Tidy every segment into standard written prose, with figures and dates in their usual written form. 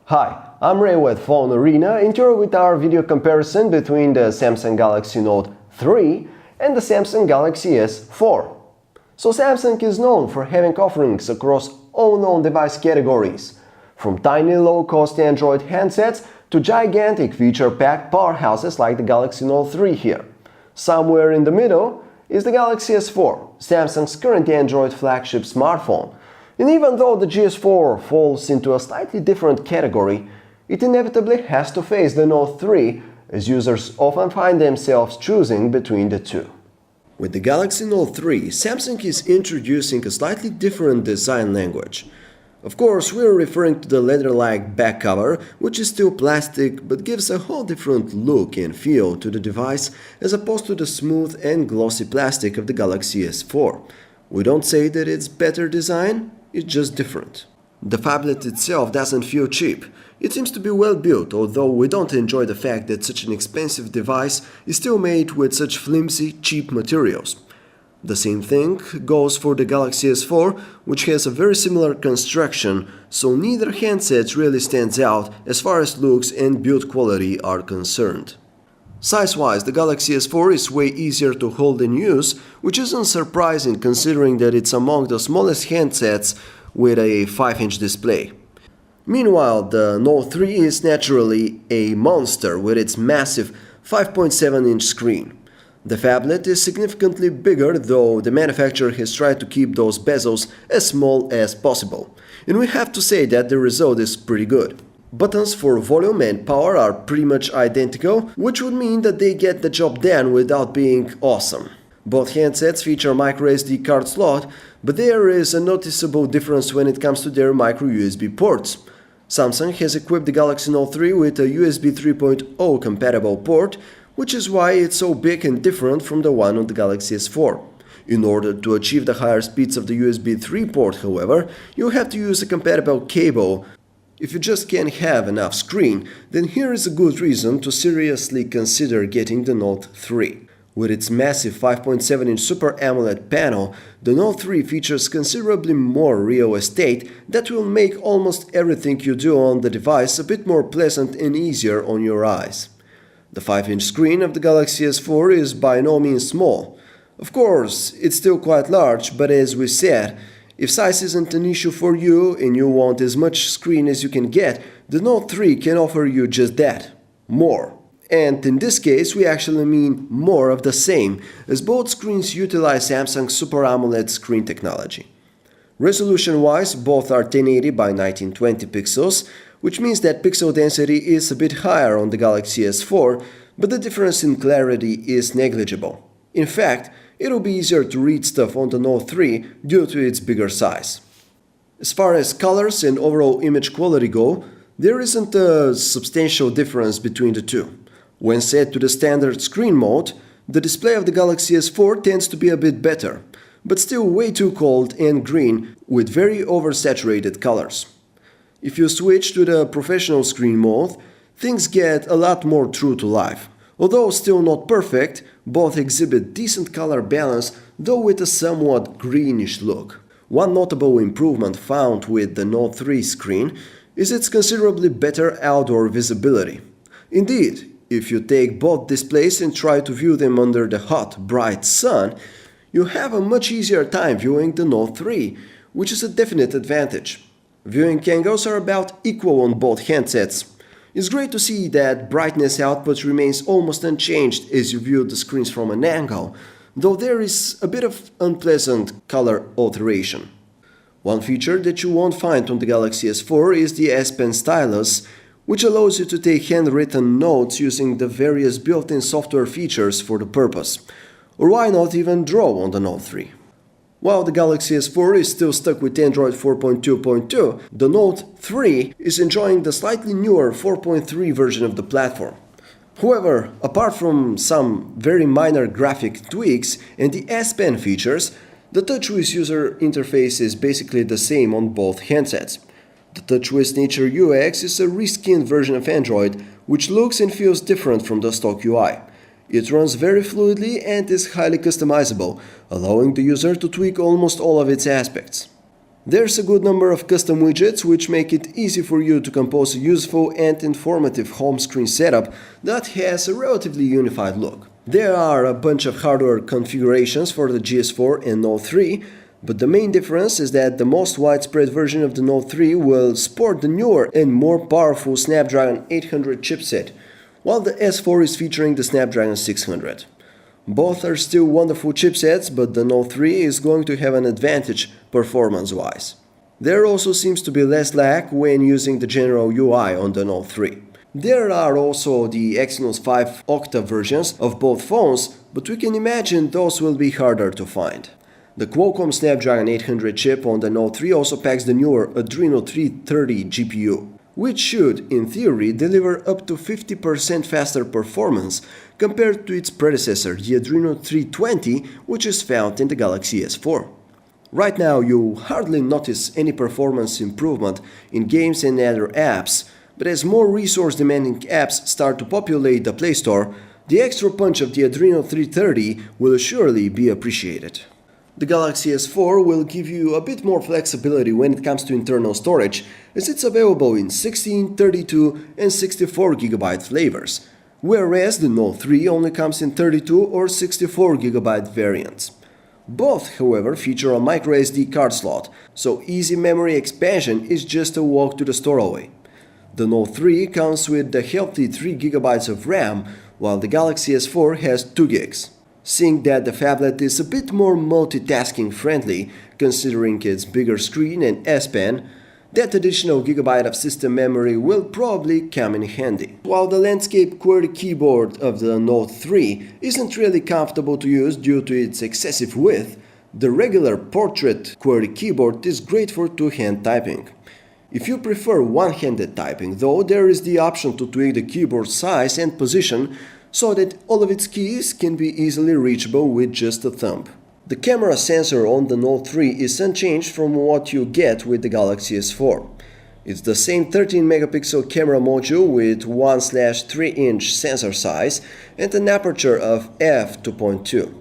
Hi, I'm Ray with Phone Arena, and here with our video comparison between the Samsung Galaxy Note 3 and the Samsung Galaxy S4. So Samsung is known for having offerings across all known device categories, from tiny low-cost Android handsets to gigantic feature-packed powerhouses like the Galaxy Note 3 here. Somewhere in the middle is the Galaxy S4, Samsung's current Android flagship smartphone. And even though the GS4 falls into a slightly different category, it inevitably has to face the Note 3, as users often find themselves choosing between the two. With the Galaxy Note 3, Samsung is introducing a slightly different design language. Of course, we're referring to the leather-like back cover, which is still plastic but gives a whole different look and feel to the device as opposed to the smooth and glossy plastic of the Galaxy S4. We don't say that it's better design, it's just different. The phablet itself doesn't feel cheap. It seems to be well built, although we don't enjoy the fact that such an expensive device is still made with such flimsy, cheap materials. The same thing goes for the Galaxy S4, which has a very similar construction, so neither handset really stands out as far as looks and build quality are concerned. Size-wise, the Galaxy S4 is way easier to hold and use, which isn't surprising considering that it's among the smallest handsets with a 5-inch display. Meanwhile, the Note 3 is naturally a monster with its massive 5.7-inch screen. The phablet is significantly bigger, though the manufacturer has tried to keep those bezels as small as possible. And we have to say that the result is pretty good. Buttons for volume and power are pretty much identical, which would mean that they get the job done without being awesome. Both handsets feature microSD card slot, but there is a noticeable difference when it comes to their micro USB ports. Samsung has equipped the Galaxy Note 3 with a USB 3.0 compatible port, which is why it's so big and different from the one on the Galaxy S4. In order to achieve the higher speeds of the USB 3 port, however, you have to use a compatible cable. If you just can't have enough screen, then here is a good reason to seriously consider getting the Note 3. With its massive 5.7-inch Super AMOLED panel, the Note 3 features considerably more real estate that will make almost everything you do on the device a bit more pleasant and easier on your eyes. The 5-inch screen of the Galaxy S4 is by no means small. Of course, it's still quite large, but as we said, if size isn't an issue for you and you want as much screen as you can get, the Note 3 can offer you just that, more. And in this case, we actually mean more of the same, as both screens utilize Samsung's Super AMOLED screen technology. Resolution-wise, both are 1080 by 1920 pixels, which means that pixel density is a bit higher on the Galaxy S4, but the difference in clarity is negligible. In fact, it'll be easier to read stuff on the Note 3 due to its bigger size. As far as colors and overall image quality go, there isn't a substantial difference between the two. When set to the standard screen mode, the display of the Galaxy S4 tends to be a bit better, but still way too cold and green with very oversaturated colors. If you switch to the professional screen mode, things get a lot more true to life. Although still not perfect, both exhibit decent color balance, though with a somewhat greenish look. One notable improvement found with the Note 3 screen is its considerably better outdoor visibility. Indeed, if you take both displays and try to view them under the hot, bright sun, you have a much easier time viewing the Note 3, which is a definite advantage. Viewing angles are about equal on both handsets. It's great to see that brightness output remains almost unchanged as you view the screens from an angle, though there is a bit of unpleasant color alteration. One feature that you won't find on the Galaxy S4 is the S Pen stylus, which allows you to take handwritten notes using the various built-in software features for the purpose. Or why not even draw on the Note 3? While the Galaxy S4 is still stuck with Android 4.2.2, the Note 3 is enjoying the slightly newer 4.3 version of the platform. However, apart from some very minor graphic tweaks and the S Pen features, the TouchWiz user interface is basically the same on both handsets. The TouchWiz Nature UX is a reskinned version of Android, which looks and feels different from the stock UI. It runs very fluidly and is highly customizable, allowing the user to tweak almost all of its aspects. There's a good number of custom widgets which make it easy for you to compose a useful and informative home screen setup that has a relatively unified look. There are a bunch of hardware configurations for the GS4 and Note 3, but the main difference is that the most widespread version of the Note 3 will support the newer and more powerful Snapdragon 800 chipset, while the S4 is featuring the Snapdragon 600. Both are still wonderful chipsets, but the Note 3 is going to have an advantage performance-wise. There also seems to be less lag when using the general UI on the Note 3. There are also the Exynos 5 Octa versions of both phones, but we can imagine those will be harder to find. The Qualcomm Snapdragon 800 chip on the Note 3 also packs the newer Adreno 330 GPU, which should, in theory, deliver up to 50% faster performance compared to its predecessor, the Adreno 320, which is found in the Galaxy S4. Right now, you hardly notice any performance improvement in games and other apps, but as more resource-demanding apps start to populate the Play Store, the extra punch of the Adreno 330 will surely be appreciated. The Galaxy S4 will give you a bit more flexibility when it comes to internal storage, as it's available in 16, 32 and 64GB flavors, whereas the Note 3 only comes in 32 or 64GB variants. Both, however, feature a microSD card slot, so easy memory expansion is just a walk to the store away. The Note 3 comes with the healthy 3GB of RAM, while the Galaxy S4 has 2GB. Seeing that the phablet is a bit more multitasking friendly, considering its bigger screen and S Pen, that additional gigabyte of system memory will probably come in handy. While the landscape QWERTY keyboard of the Note 3 isn't really comfortable to use due to its excessive width, the regular portrait QWERTY keyboard is great for two-hand typing. If you prefer one-handed typing, though, there is the option to tweak the keyboard size and position so that all of its keys can be easily reachable with just a thumb. The camera sensor on the Note 3 is unchanged from what you get with the Galaxy S4. It's the same 13-megapixel camera module with 1/3-inch sensor size and an aperture of f2.2.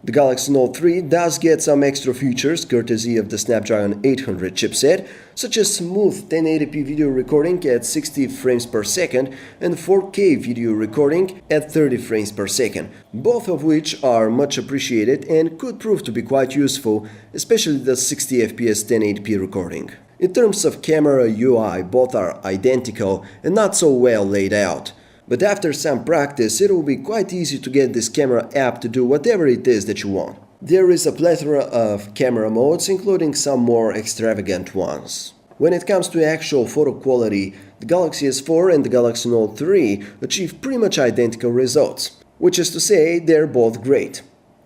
The Galaxy Note 3 does get some extra features courtesy of the Snapdragon 800 chipset, such as smooth 1080p video recording at 60 frames per second and 4K video recording at 30 frames per second, both of which are much appreciated and could prove to be quite useful, especially the 60fps 1080p recording. In terms of camera UI, both are identical and not so well laid out. But after some practice, it will be quite easy to get this camera app to do whatever it is that you want. There is a plethora of camera modes, including some more extravagant ones. When it comes to actual photo quality, the Galaxy S4 and the Galaxy Note 3 achieve pretty much identical results, which is to say they're both great.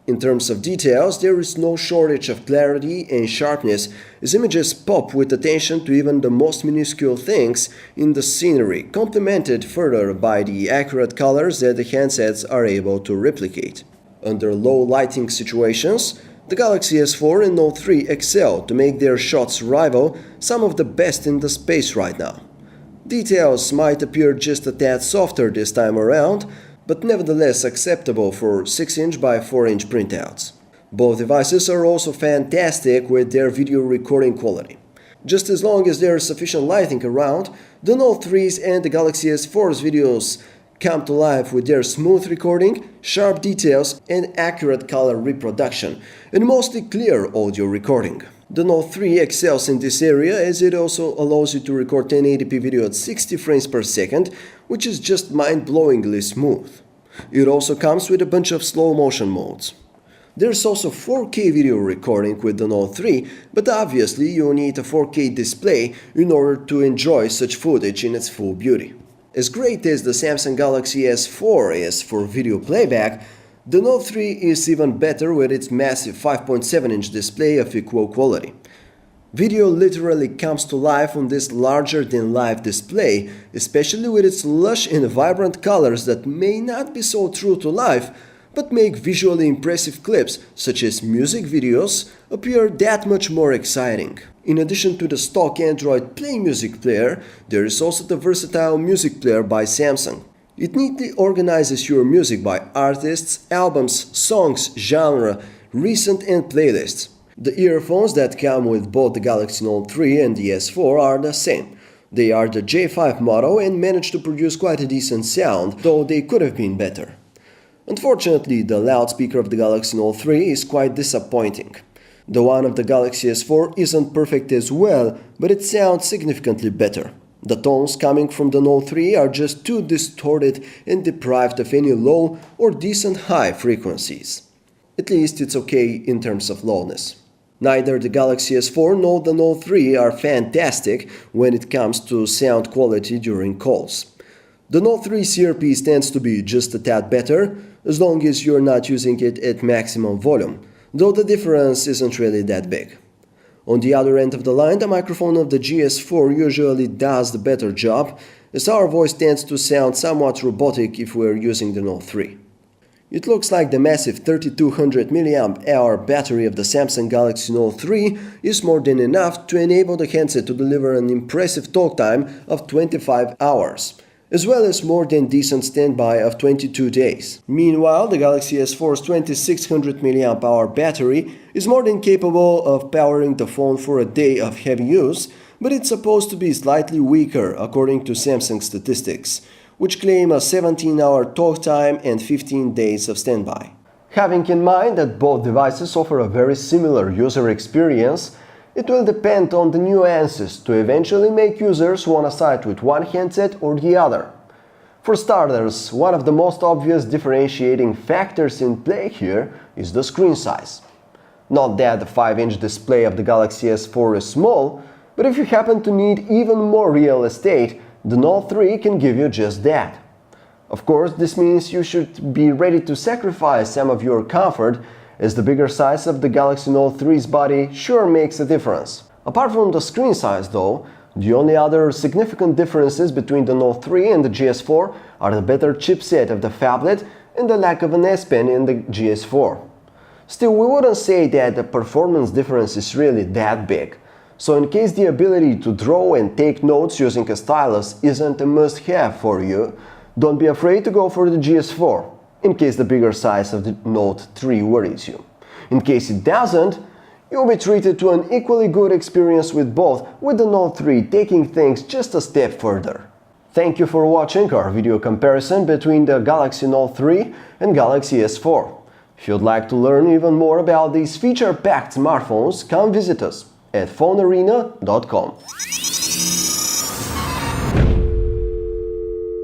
In terms of details, there is no shortage of clarity and sharpness, as images pop with attention to even the most minuscule things in the scenery, complemented further by the accurate colors that the handsets are able to replicate. Under low lighting situations, the Galaxy S4 and Note 3 excel to make their shots rival some of the best in the space right now. Details might appear just a tad softer this time around, but nevertheless acceptable for 6-inch by 4-inch printouts. Both devices are also fantastic with their video recording quality. Just as long as there is sufficient lighting around, the Note 3's and the Galaxy S4's videos come to life with their smooth recording, sharp details and accurate color reproduction, and mostly clear audio recording. The Note 3 excels in this area as it also allows you to record 1080p video at 60 frames per second, which is just mind-blowingly smooth. It also comes with a bunch of slow motion modes. There's also 4K video recording with the Note 3, but obviously you need a 4K display in order to enjoy such footage in its full beauty. As great as the Samsung Galaxy S4 is for video playback, the Note 3 is even better with its massive 5.7-inch display of equal quality. Video literally comes to life on this larger-than-life display, especially with its lush and vibrant colors that may not be so true to life, but make visually impressive clips, such as music videos, appear that much more exciting. In addition to the stock Android Play music player, there is also the versatile music player by Samsung. It neatly organizes your music by artists, albums, songs, genre, recent and playlists. The earphones that come with both the Galaxy Note 3 and the S4 are the same. They are the J5 model and manage to produce quite a decent sound, though they could have been better. Unfortunately, the loudspeaker of the Galaxy Note 3 is quite disappointing. The one of the Galaxy S4 isn't perfect as well, but it sounds significantly better. The tones coming from the Note 3 are just too distorted and deprived of any low or decent high frequencies. At least it's okay in terms of loudness. Neither the Galaxy S4 nor the Note 3 are fantastic when it comes to sound quality during calls. The Note 3's earpiece tends to be just a tad better, as long as you're not using it at maximum volume, though the difference isn't really that big. On the other end of the line, the microphone of the GS4 usually does the better job, as our voice tends to sound somewhat robotic if we're using the Note 3. It looks like the massive 3200 mAh battery of the Samsung Galaxy Note 3 is more than enough to enable the handset to deliver an impressive talk time of 25 hours, as well as more than decent standby of 22 days. Meanwhile, the Galaxy S4's 2600 mAh battery is more than capable of powering the phone for a day of heavy use, but it's supposed to be slightly weaker according to Samsung statistics, which claim a 17-hour talk time and 15 days of standby. Having in mind that both devices offer a very similar user experience, it will depend on the nuances to eventually make users want to side with one handset or the other. For starters, one of the most obvious differentiating factors in play here is the screen size. Not that the 5-inch display of the Galaxy S4 is small, but if you happen to need even more real estate, the Note 3 can give you just that. Of course, this means you should be ready to sacrifice some of your comfort, as the bigger size of the Galaxy Note 3's body sure makes a difference. Apart from the screen size though, the only other significant differences between the Note 3 and the GS4 are the better chipset of the phablet and the lack of an S Pen in the GS4. Still, we wouldn't say that the performance difference is really that big. So in case the ability to draw and take notes using a stylus isn't a must-have for you, don't be afraid to go for the GS4, in case the bigger size of the Note 3 worries you. In case it doesn't, you'll be treated to an equally good experience with both, with the Note 3 taking things just a step further. Thank you for watching our video comparison between the Galaxy Note 3 and Galaxy S4. If you'd like to learn even more about these feature-packed smartphones, come visit us at phonearena.com.